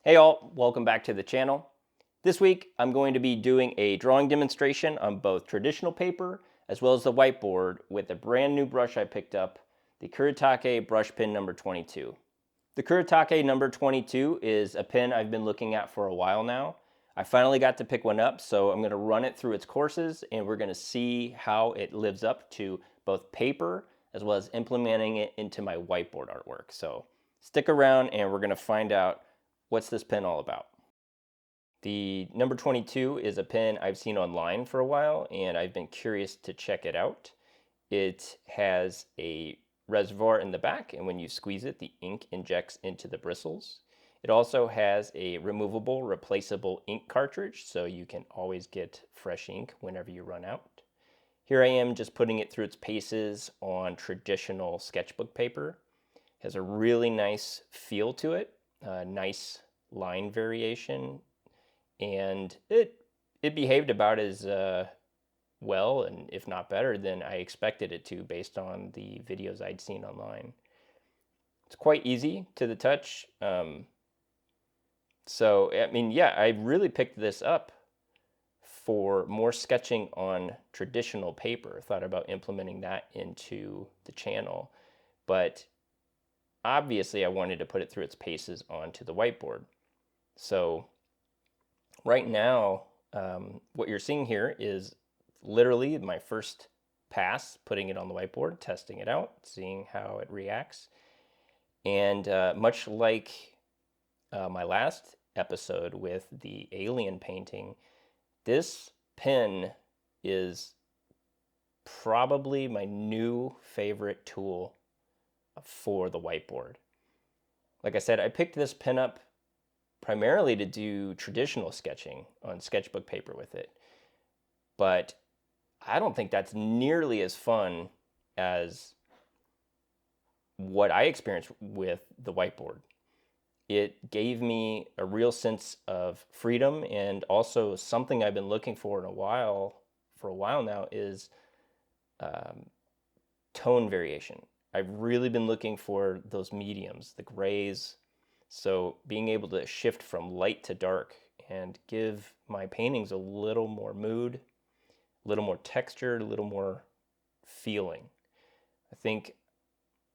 Hey all, welcome back to the channel. This week I'm going to be doing a drawing demonstration on both traditional paper as well as the whiteboard with a brand new brush I picked up, the KURETAKE Brush Pen number 22. The KURETAKE number 22 is a pen I've been looking at for a while now. I finally got to pick one up, so I'm going to run it through its courses and we're going to see how it lives up to both paper as well as implementing it into my whiteboard artwork. So stick around and we're going to find out what's this pen all about. The number 22 is a pen I've seen online for a while and I've been curious to check it out. It has a reservoir in the back, and when you squeeze it, the ink injects into the bristles. It also has a removable, replaceable ink cartridge, so you can always get fresh ink whenever you run out. Here I am just putting it through its paces on traditional sketchbook paper. It has a really nice feel to it, nice line variation, and it behaved about as well, and if not better, than I expected it to based on the videos I'd seen online. It's quite easy to the touch. So, I mean, yeah, I really picked this up for more sketching on traditional paper. Thought about implementing that into the channel, but obviously I wanted to put it through its paces onto the whiteboard. So right now, what you're seeing here is literally my first pass putting it on the whiteboard, testing it out, seeing how it reacts. And much like my last episode with the alien painting, this pen is probably my new favorite tool for the whiteboard. Like I said, I picked this pen up primarily to do traditional sketching on sketchbook paper with it. But I don't think that's nearly as fun as what I experienced with the whiteboard. It gave me a real sense of freedom, and also something I've been looking for a while now is tone variation. I've really been looking for those mediums, the grays. So being able to shift from light to dark and give my paintings a little more mood, a little more texture, a little more feeling. I think,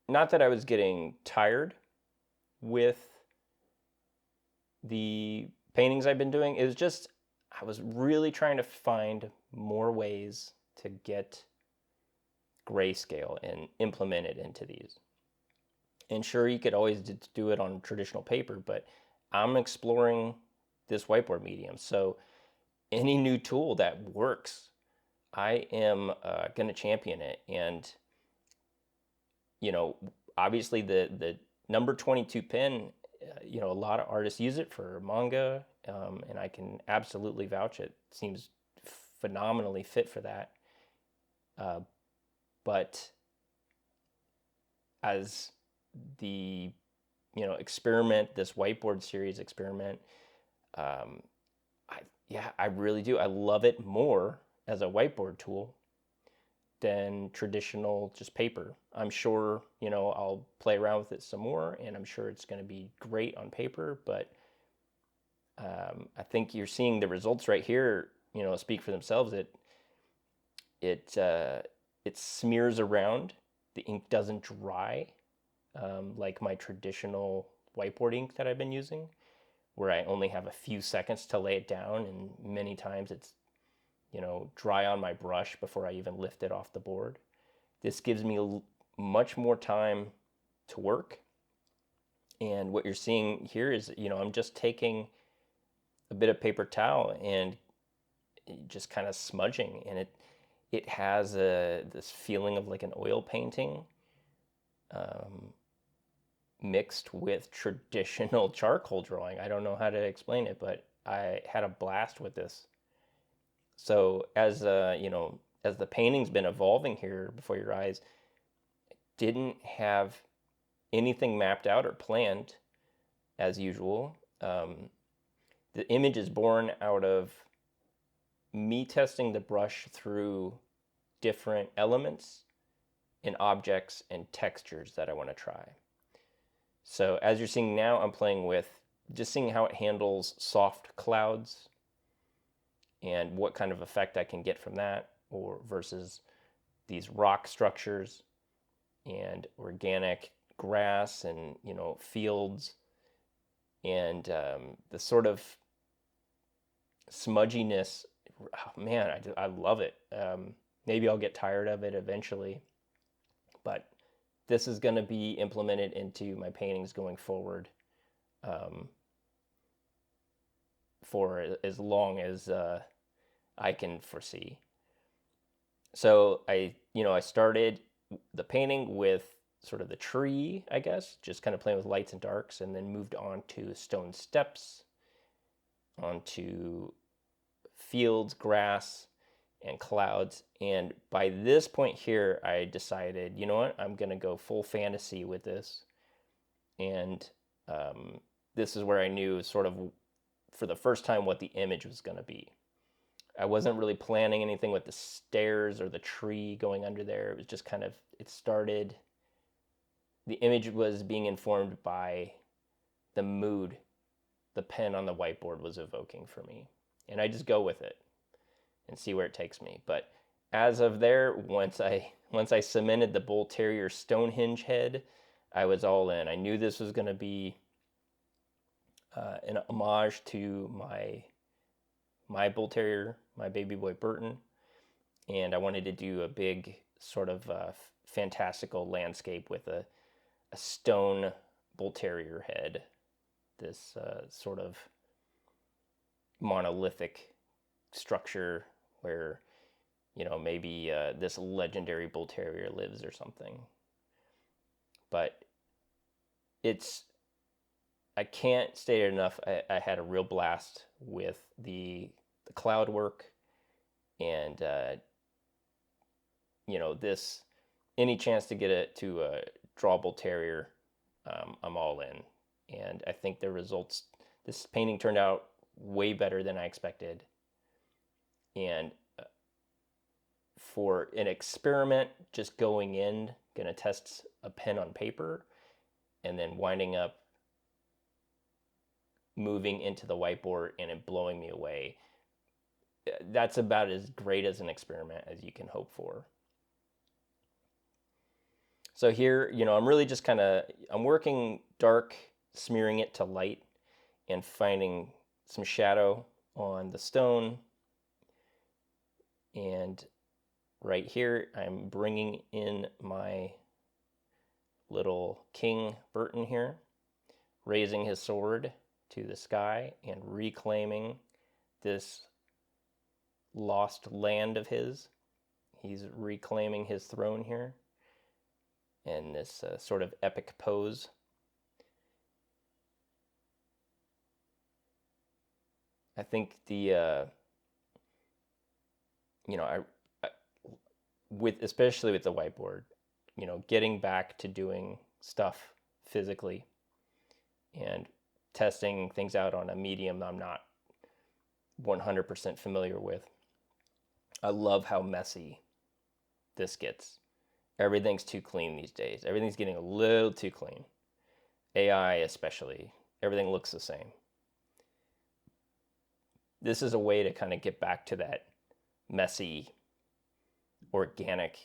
not that I was getting tired with the paintings I've been doing, it was just I was really trying to find more ways to get grayscale and implement it into these. And sure, you could always do it on traditional paper, but I'm exploring this whiteboard medium. So any new tool that works, I am going to champion it. And, you know, obviously the number 22 pen, a lot of artists use it for manga, and I can absolutely vouch it. Seems phenomenally fit for that. But as the experiment, this whiteboard series experiment, I really do. I love it more as a whiteboard tool than traditional just paper. I'm sure I'll play around with it some more, and I'm sure it's going to be great on paper. But I think you're seeing the results right here. Speak for themselves. It smears around. The ink doesn't dry. Like my traditional whiteboard ink that I've been using, where I only have a few seconds to lay it down, and many times it's dry on my brush before I even lift it off the board. This gives me much more time to work. And what you're seeing here is, I'm just taking a bit of paper towel and just kind of smudging, and it has this feeling of like an oil painting, mixed with traditional charcoal drawing. I don't know how to explain it, but I had a blast with this. So as the painting's been evolving here before your eyes, didn't have anything mapped out or planned as usual. The image is born out of me testing the brush through different elements and objects and textures that I want to try. So as you're seeing now, I'm playing with just seeing how it handles soft clouds and what kind of effect I can get from that, or versus these rock structures and organic grass and, you know, fields, and the sort of smudginess. Oh, man, I love it. Maybe I'll get tired of it eventually, but this is going to be implemented into my paintings going forward, for as long as I can foresee. So I started the painting with sort of the tree, I guess, just kind of playing with lights and darks, and then moved on to stone steps, onto fields, grass, and clouds. And by this point here, I decided, you know what, I'm going to go full fantasy with this. And this is where I knew sort of for the first time what the image was going to be. I wasn't really planning anything with the stairs or the tree going under there. It was just kind of, it started, the image was being informed by the mood the pen on the whiteboard was evoking for me. And I just go with it and see where it takes me. But as of there, once I cemented the Bull Terrier Stonehenge head, I was all in. I knew this was going to be an homage to my Bull Terrier, my baby boy Burton, and I wanted to do a big sort of fantastical landscape with a stone Bull Terrier head, this sort of monolithic structure where, you know, maybe this legendary Bull Terrier lives or something. But I can't state it enough. I had a real blast with the cloud work, and you know, this, any chance to get it to a drawable terrier, I'm all in. And I think the results, this painting turned out way better than I expected. And for an experiment, just going in, gonna test a pen on paper, and then winding up moving into the whiteboard and it blowing me away, that's about as great as an experiment as you can hope for. So here, you know, I'm really just I'm working dark, smearing it to light, and finding some shadow on the stone. And right here, I'm bringing in my little King Burton here, raising his sword to the sky and reclaiming this lost land of his. He's reclaiming his throne here in this sort of epic pose. I think the you know, especially with the whiteboard, you know, getting back to doing stuff physically and testing things out on a medium I'm not 100% familiar with. I love how messy this gets. Everything's too clean these days. Everything's getting a little too clean. AI especially. Everything looks the same. This is a way to kind of get back to that messy, organic,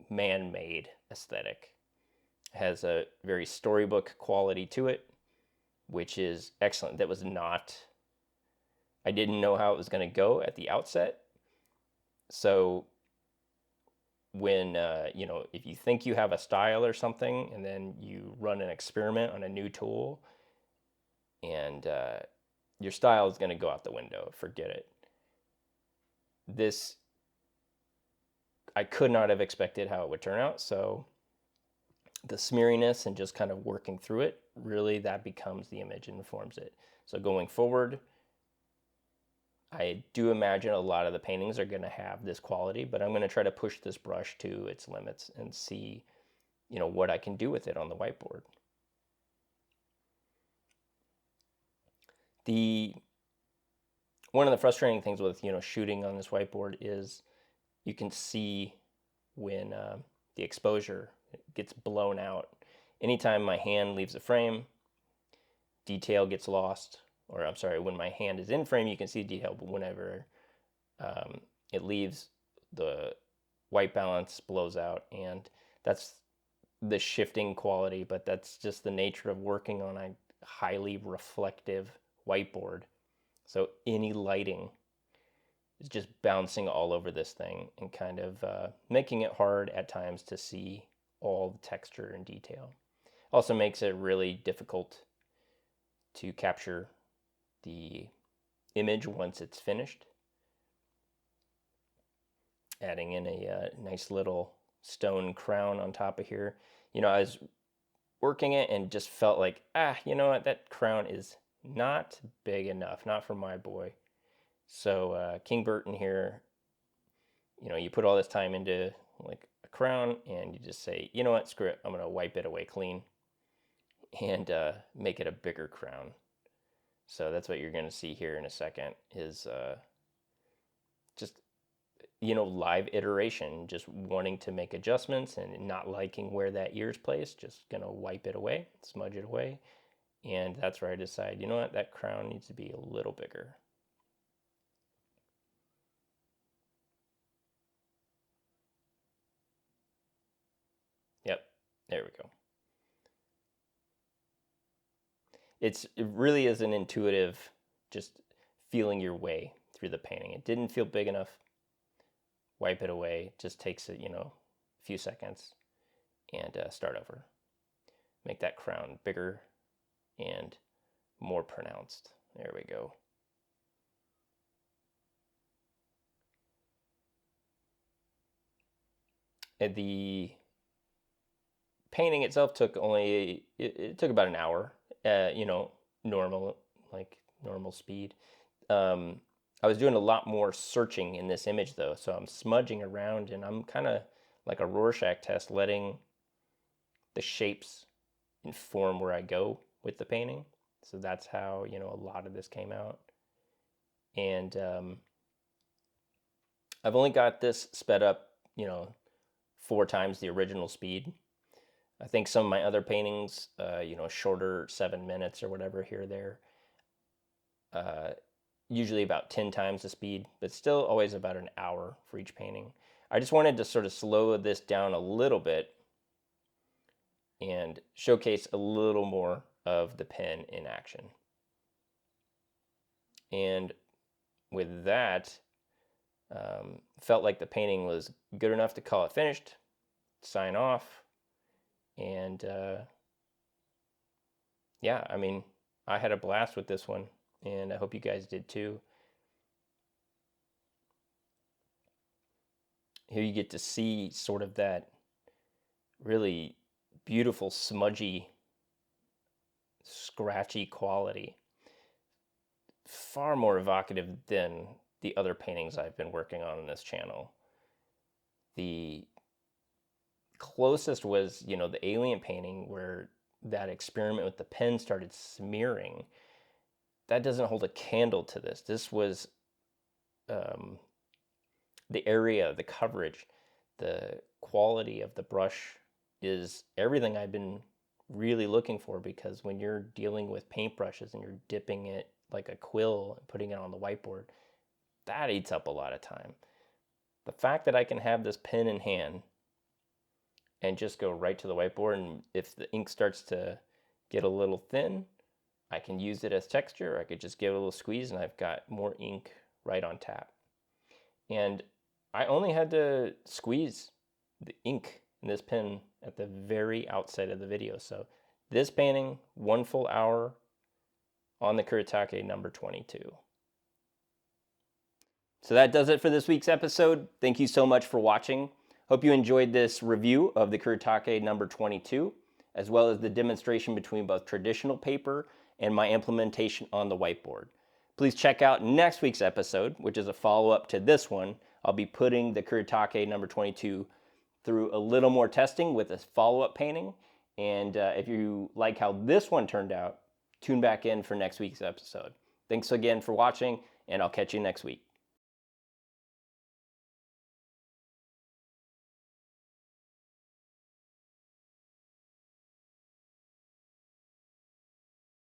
man-made aesthetic. It has a very storybook quality to it, which is excellent. That was not, I didn't know how it was going to go at the outset. So when, you know, if you think you have a style or something, and then you run an experiment on a new tool, and your style is going to go out the window, forget it. This, I could not have expected how it would turn out. So the smeariness and just kind of working through it, really that becomes the image and informs it. So going forward, I do imagine a lot of the paintings are going to have this quality, but I'm going to try to push this brush to its limits and see, you know, what I can do with it on the whiteboard. One of the frustrating things with, you know, shooting on this whiteboard is you can see when the exposure gets blown out. Anytime my hand leaves the frame, detail gets lost, or I'm sorry, when my hand is in frame, you can see detail, but whenever it leaves, the white balance blows out, and that's the shifting quality, but that's just the nature of working on a highly reflective whiteboard. So any lighting is just bouncing all over this thing and kind of making it hard at times to see all the texture and detail. Also makes it really difficult to capture the image once it's finished. Adding in a nice little stone crown on top of here. You know, I was working it and just felt like, you know what, that crown is not big enough, not for my boy. So King Burton here, you know, you put all this time into like a crown and you just say, you know what, screw it, I'm gonna wipe it away clean and make it a bigger crown. So that's what you're gonna see here in a second is just, you know, live iteration, just wanting to make adjustments and not liking where that ear's placed, just gonna wipe it away, smudge it away. And that's where I decide, you know what, that crown needs to be a little bigger. Yep, there we go. It really is an intuitive, just feeling your way through the painting. It didn't feel big enough. Wipe it away. Just takes it, you know, a few seconds, and start over. Make that crown bigger and more pronounced. There we go. And the painting itself took only, it took about an hour, you know, normal speed. I was doing a lot more searching in this image though, so I'm smudging around and I'm kind of like a Rorschach test, letting the shapes inform where I go with the painting. So that's how, you know, a lot of this came out. And I've only got this sped up, you know, 4 times the original speed. I think some of my other paintings, you know, shorter, 7 minutes or whatever here or there, usually about 10 times the speed, but still always about an hour for each painting. I just wanted to sort of slow this down a little bit and showcase a little more of the pen in action. And with that, felt like the painting was good enough to call it finished, sign off, and yeah, I mean, I had a blast with this one, and I hope you guys did too. Here you get to see sort of that really beautiful, smudgy, scratchy quality. Far more evocative than the other paintings I've been working on this channel. The closest was, you know, the alien painting where that experiment with the pen started smearing. That doesn't hold a candle to this. This was the area, the coverage, the quality of the brush is everything I've been really looking for, because when you're dealing with paintbrushes and you're dipping it like a quill and putting it on the whiteboard, that eats up a lot of time. The fact that I can have this pen in hand and just go right to the whiteboard, and if the ink starts to get a little thin, I can use it as texture. I could just give it a little squeeze and I've got more ink right on tap. And I only had to squeeze the ink in this pen at the very outset of the video. So this painting, 1 full hour on the Kuretake number 22. So that does it for this week's episode. Thank you so much for watching. Hope you enjoyed this review of the Kuretake number 22, as well as the demonstration between both traditional paper and my implementation on the whiteboard. Please check out next week's episode, which is a follow-up to this one. I'll be putting the Kuretake number 22 through a little more testing with a follow-up painting. And if you like how this one turned out, tune back in for next week's episode. Thanks again for watching, and I'll catch you next week.